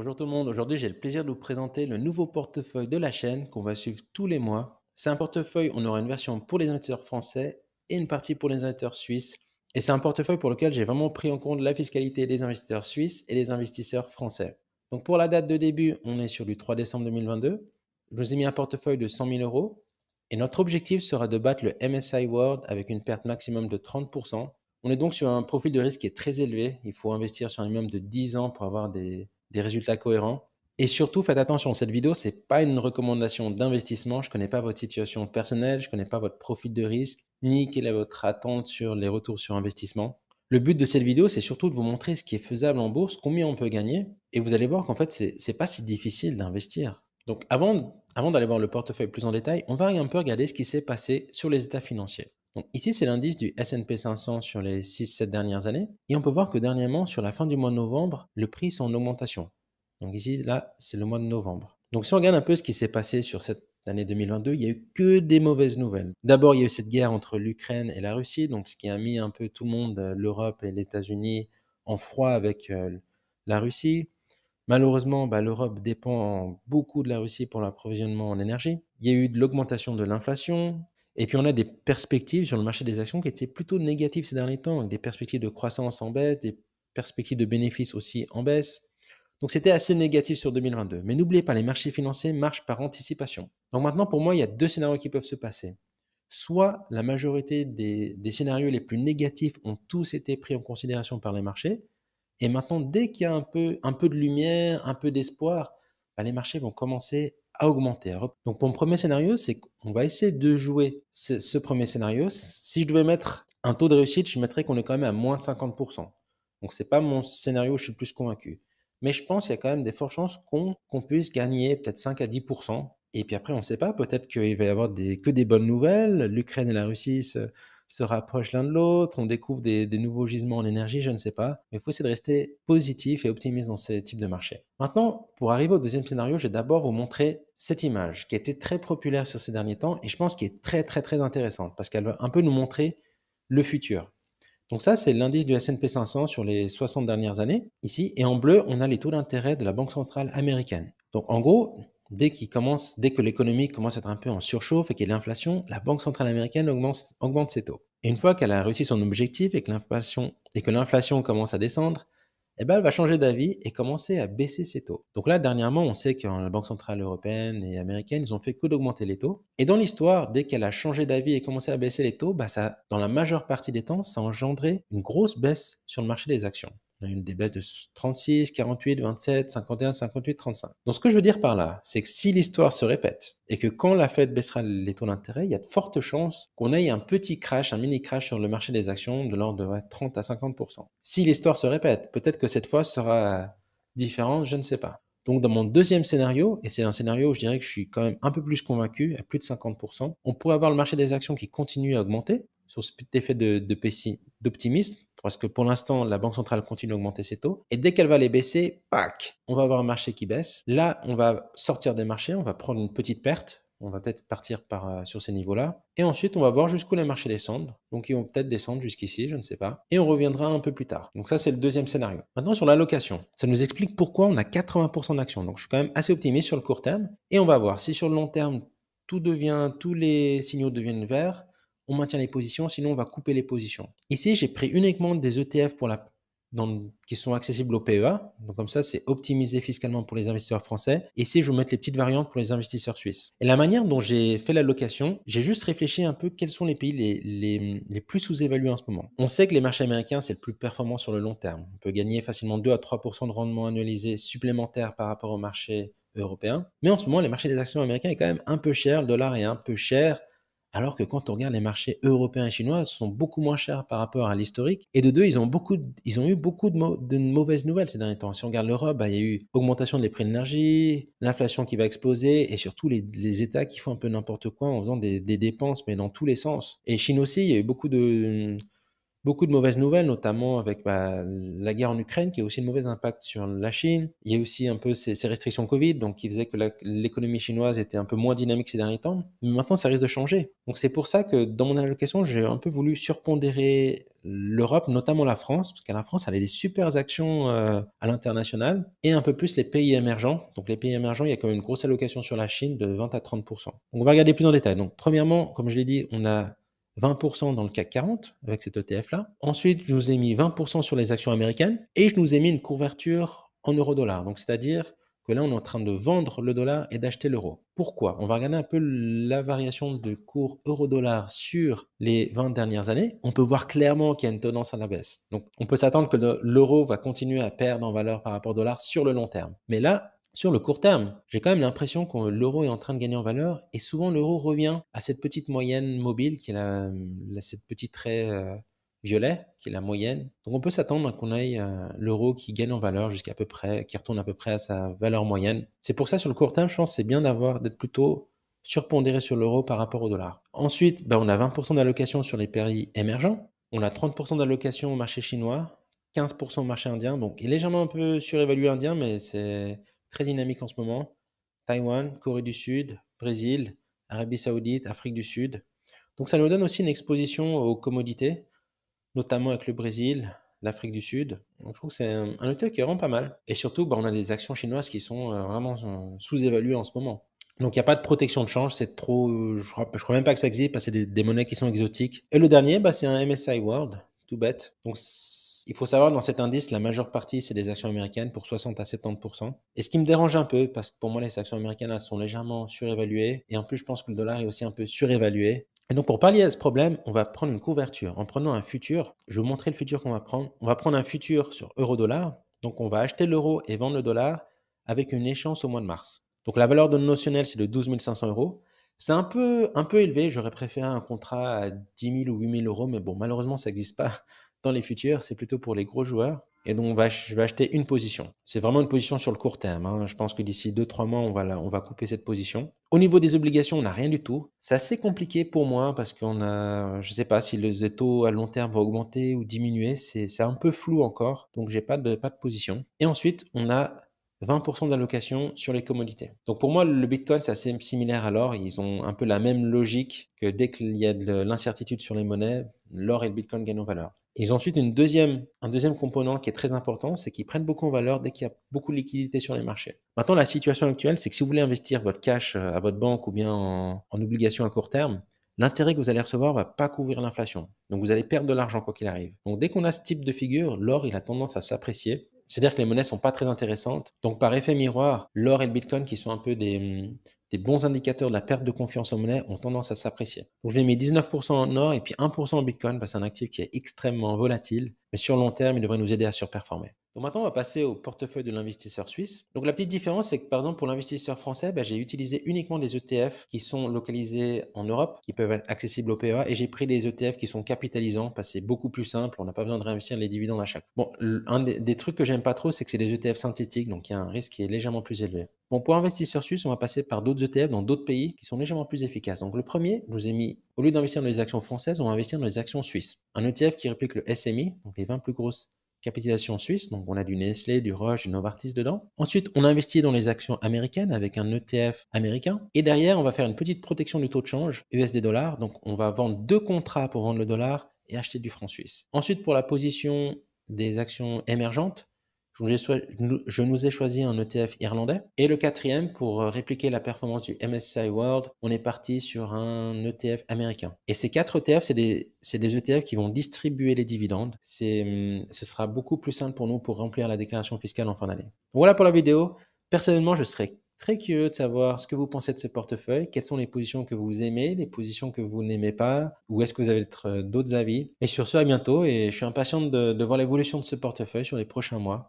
Bonjour tout le monde, aujourd'hui j'ai le plaisir de vous présenter le nouveau portefeuille de la chaîne qu'on va suivre tous les mois. C'est un portefeuille, on aura une version pour les investisseurs français et une partie pour les investisseurs suisses. Et c'est un portefeuille pour lequel j'ai vraiment pris en compte la fiscalité des investisseurs suisses et des investisseurs français. Donc pour la date de début, on est sur du 3 décembre 2022. Je vous ai mis un portefeuille de 100 000 euros et notre objectif sera de battre le MSI World avec une perte maximum de 30%. On est donc sur un profil de risque qui est très élevé. Il faut investir sur un minimum de 10 ans pour avoir des résultats cohérents. Et surtout, faites attention, cette vidéo, ce n'est pas une recommandation d'investissement. Je ne connais pas votre situation personnelle, je ne connais pas votre profil de risque, ni quelle est votre attente sur les retours sur investissement. Le but de cette vidéo, c'est surtout de vous montrer ce qui est faisable en bourse, combien on peut gagner. Et vous allez voir qu'en fait, c'est pas si difficile d'investir. Donc avant d'aller voir le portefeuille plus en détail, on va un peu regarder ce qui s'est passé sur les états financiers. Donc ici, c'est l'indice du S&P 500 sur les 6-7 dernières années. Et on peut voir que dernièrement, sur la fin du mois de novembre, le prix est en augmentation. Donc ici, là, c'est le mois de novembre. Donc si on regarde un peu ce qui s'est passé sur cette année 2022, il n'y a eu que des mauvaises nouvelles. D'abord, il y a eu cette guerre entre l'Ukraine et la Russie, donc ce qui a mis un peu tout le monde, l'Europe et les États-Unis, en froid avec la Russie. Malheureusement, l'Europe dépend beaucoup de la Russie pour l'approvisionnement en énergie. Il y a eu de l'augmentation de l'inflation. Et puis, on a des perspectives sur le marché des actions qui étaient plutôt négatives ces derniers temps, avec des perspectives de croissance en baisse, des perspectives de bénéfices aussi en baisse. Donc, c'était assez négatif sur 2022. Mais n'oubliez pas, les marchés financiers marchent par anticipation. Donc maintenant, pour moi, il y a deux scénarios qui peuvent se passer. Soit la majorité des scénarios les plus négatifs ont tous été pris en considération par les marchés, et maintenant, dès qu'il y a un peu de lumière, un peu d'espoir, les marchés vont commencer à augmenter. Donc, mon premier scénario, c'est qu'on va essayer de jouer ce premier scénario. Si je devais mettre un taux de réussite, je mettrais qu'on est quand même à moins de 50%. Donc, c'est pas mon scénario où je suis le plus convaincu. Mais je pense qu'il y a quand même des fortes chances qu'on puisse gagner peut-être 5 à 10%. Et puis après, on ne sait pas, peut-être qu'il va y avoir que des bonnes nouvelles. L'Ukraine et la Russie se rapprochent l'un de l'autre, on découvre des nouveaux gisements en énergie, je ne sais pas. Mais il faut essayer de rester positif et optimiste dans ces types de marchés. Maintenant, pour arriver au deuxième scénario, je vais d'abord vous montrer cette image qui a été très populaire sur ces derniers temps et je pense qu'elle est très très très intéressante parce qu'elle va un peu nous montrer le futur. Donc ça, c'est l'indice du S&P 500 sur les 60 dernières années, ici. Et en bleu, on a les taux d'intérêt de la Banque centrale américaine. Donc en gros, dès que l'économie commence à être un peu en surchauffe et qu'il y a l'inflation, la Banque centrale américaine augmente ses taux. Et une fois qu'elle a réussi son objectif et que l'inflation commence à descendre, eh ben, elle va changer d'avis et commencer à baisser ses taux. Donc là, dernièrement, on sait que la Banque centrale européenne et américaine, ils ont fait que d'augmenter les taux. Et dans l'histoire, dès qu'elle a changé d'avis et commencé à baisser les taux, dans la majeure partie des temps, ça a engendré une grosse baisse sur le marché des actions. On a eu des baisses de 36, 48, 27, 51, 58, 35. Donc ce que je veux dire par là, c'est que si l'histoire se répète et que quand la Fed baissera les taux d'intérêt, il y a de fortes chances qu'on ait un petit crash, un mini crash sur le marché des actions de l'ordre de 30 à 50%. Si l'histoire se répète, peut-être que cette fois sera différente, je ne sais pas. Donc dans mon deuxième scénario, et c'est un scénario où je dirais que je suis quand même un peu plus convaincu, à plus de 50%, on pourrait avoir le marché des actions qui continue à augmenter sur cet effet d'optimisme, parce que pour l'instant, la Banque centrale continue à augmenter ses taux, et dès qu'elle va les baisser, pac, on va avoir un marché qui baisse. Là, on va sortir des marchés, on va prendre une petite perte, on va peut-être partir sur ces niveaux-là. Et ensuite, on va voir jusqu'où les marchés descendent. Donc, ils vont peut-être descendre jusqu'ici, je ne sais pas. Et on reviendra un peu plus tard. Donc, ça, c'est le deuxième scénario. Maintenant, sur l'allocation, ça nous explique pourquoi on a 80% d'actions. Donc, je suis quand même assez optimiste sur le court terme. Et on va voir si sur le long terme, tous les signaux deviennent verts, on maintient les positions, sinon on va couper les positions. Ici, j'ai pris uniquement des ETF qui sont accessibles au PEA. Donc comme ça, c'est optimisé fiscalement pour les investisseurs français. Et ici, je vais vous mettre les petites variantes pour les investisseurs suisses. Et la manière dont j'ai fait l'allocation, j'ai juste réfléchi un peu quels sont les pays les plus sous-évalués en ce moment. On sait que les marchés américains, c'est le plus performant sur le long terme. On peut gagner facilement 2 à 3% de rendement annualisé supplémentaire par rapport au marché européen. Mais en ce moment, les marchés des actions américains est quand même un peu cher, le dollar est un peu cher. Alors que quand on regarde les marchés européens et chinois, ils sont beaucoup moins chers par rapport à l'historique. Et de deux, ils ont eu beaucoup de mauvaises nouvelles ces derniers temps. Si on regarde l'Europe, il y a eu augmentation des prix de l'énergie, l'inflation qui va exploser, et surtout les États qui font un peu n'importe quoi en faisant des dépenses, mais dans tous les sens. Et Chine aussi, il y a eu beaucoup Beaucoup de mauvaises nouvelles, notamment avec la guerre en Ukraine, qui a aussi un mauvais impact sur la Chine. Il y a aussi un peu ces restrictions Covid, donc qui faisaient que l'économie chinoise était un peu moins dynamique ces derniers temps. Mais maintenant, ça risque de changer. Donc c'est pour ça que dans mon allocation, j'ai un peu voulu surpondérer l'Europe, notamment la France, parce que la France, elle a des super actions à l'international, et un peu plus les pays émergents. Donc les pays émergents, il y a quand même une grosse allocation sur la Chine de 20 à 30%. Donc on va regarder plus en détail. Donc premièrement, comme je l'ai dit, on a 20% dans le CAC 40 avec cet ETF-là. Ensuite, je vous ai mis 20% sur les actions américaines et je nous ai mis une couverture en euro-dollar. Donc, c'est-à-dire que là, on est en train de vendre le dollar et d'acheter l'euro. Pourquoi? On va regarder un peu la variation de cours euro-dollar sur les 20 dernières années. On peut voir clairement qu'il y a une tendance à la baisse. Donc, on peut s'attendre que l'euro va continuer à perdre en valeur par rapport au dollar sur le long terme. Mais là, sur le court terme, j'ai quand même l'impression que l'euro est en train de gagner en valeur et souvent l'euro revient à cette petite moyenne mobile qui est cette petite trait violet qui est la moyenne. Donc on peut s'attendre qu'on ait l'euro qui gagne en valeur jusqu'à peu près, qui retourne à peu près à sa valeur moyenne. C'est pour ça sur le court terme, je pense que c'est bien d'être plutôt surpondéré sur l'euro par rapport au dollar. Ensuite, on a 20% d'allocation sur les pays émergents, on a 30% d'allocation au marché chinois, 15% au marché indien, donc il est légèrement un peu surévalué indien, mais c'est très dynamique en ce moment. Taïwan, Corée du Sud, Brésil, Arabie Saoudite, Afrique du Sud. Donc ça nous donne aussi une exposition aux commodités, notamment avec le Brésil, l'Afrique du Sud. Donc je trouve que c'est un hôtel qui est vraiment pas mal. Et surtout, on a des actions chinoises qui sont vraiment sous-évaluées en ce moment. Donc il n'y a pas de protection de change, c'est trop. Je crois même pas que ça existe parce que c'est des monnaies qui sont exotiques. Et le dernier, c'est un MSCI World, tout bête. Donc il faut savoir, dans cet indice, la majeure partie, c'est des actions américaines pour 60 à 70%. Et ce qui me dérange un peu, parce que pour moi, les actions américaines, elles sont légèrement surévaluées. Et en plus, je pense que le dollar est aussi un peu surévalué. Et donc, pour pallier à ce problème, on va prendre une couverture. En prenant un futur, je vais vous montrer le futur qu'on va prendre. On va prendre un futur sur euro-dollar. Donc, on va acheter l'euro et vendre le dollar avec une échéance au mois de mars. Donc, la valeur de notionnelle, c'est de 12 500 euros. C'est un peu élevé. J'aurais préféré un contrat à 10 000 ou 8 000 euros. Mais bon, malheureusement, ça n'existe pas dans les futurs. C'est plutôt pour les gros joueurs. Et donc, je vais acheter une position. C'est vraiment une position sur le court terme, hein. Je pense que d'ici 2-3 mois, on va couper cette position. Au niveau des obligations, on n'a rien du tout. C'est assez compliqué pour moi parce qu'on a, je ne sais pas si le taux à long terme va augmenter ou diminuer. C'est un peu flou encore. Donc, j'ai pas de position. Et ensuite, on a 20% d'allocation sur les commodités. Donc pour moi, le Bitcoin, c'est assez similaire à l'or. Ils ont un peu la même logique que dès qu'il y a de l'incertitude sur les monnaies, l'or et le Bitcoin gagnent en valeur. Ils ont ensuite un deuxième component qui est très important, c'est qu'ils prennent beaucoup en valeur dès qu'il y a beaucoup de liquidité sur les marchés. Maintenant, la situation actuelle, c'est que si vous voulez investir votre cash à votre banque ou bien en obligations à court terme, l'intérêt que vous allez recevoir ne va pas couvrir l'inflation. Donc vous allez perdre de l'argent quoi qu'il arrive. Donc dès qu'on a ce type de figure, l'or, il a tendance à s'apprécier. C'est-à-dire que les monnaies ne sont pas très intéressantes. Donc par effet miroir, l'or et le Bitcoin, qui sont un peu des bons indicateurs de la perte de confiance en monnaie, ont tendance à s'apprécier. Donc je l'ai mis 19% en or et puis 1% en Bitcoin, c'est un actif qui est extrêmement volatile, mais sur long terme, il devrait nous aider à surperformer. Donc maintenant, on va passer au portefeuille de l'investisseur suisse. Donc la petite différence, c'est que par exemple, pour l'investisseur français, j'ai utilisé uniquement des ETF qui sont localisés en Europe, qui peuvent être accessibles au PEA, et j'ai pris des ETF qui sont capitalisants, parce que c'est beaucoup plus simple, on n'a pas besoin de réinvestir les dividendes à chaque. Bon, un des trucs que j'aime pas trop, c'est que c'est des ETF synthétiques, donc il y a un risque qui est légèrement plus élevé. Bon, pour investisseur suisse, on va passer par d'autres ETF dans d'autres pays qui sont légèrement plus efficaces. Donc le premier, je vous ai mis, au lieu d'investir dans les actions françaises, on va investir dans les actions suisses. Un ETF qui réplique le SMI, donc les 20 plus grosses capitalisation suisse, donc on a du Nestlé, du Roche, du Novartis dedans. Ensuite, on a investi dans les actions américaines avec un ETF américain. Et derrière, on va faire une petite protection du taux de change USD-dollar. Donc on va vendre 2 contrats pour vendre le dollar et acheter du franc suisse. Ensuite, pour la position des actions émergentes, je nous ai choisi un ETF irlandais. Et le quatrième, pour répliquer la performance du MSCI World, on est parti sur un ETF américain. Et ces 4 ETF, c'est des ETF qui vont distribuer les dividendes. Ce sera beaucoup plus simple pour nous pour remplir la déclaration fiscale en fin d'année. Voilà pour la vidéo. Personnellement, je serais très curieux de savoir ce que vous pensez de ce portefeuille, quelles sont les positions que vous aimez, les positions que vous n'aimez pas, ou est-ce que vous avez d'autres avis. Et sur ce, à bientôt, et je suis impatient de voir l'évolution de ce portefeuille sur les prochains mois.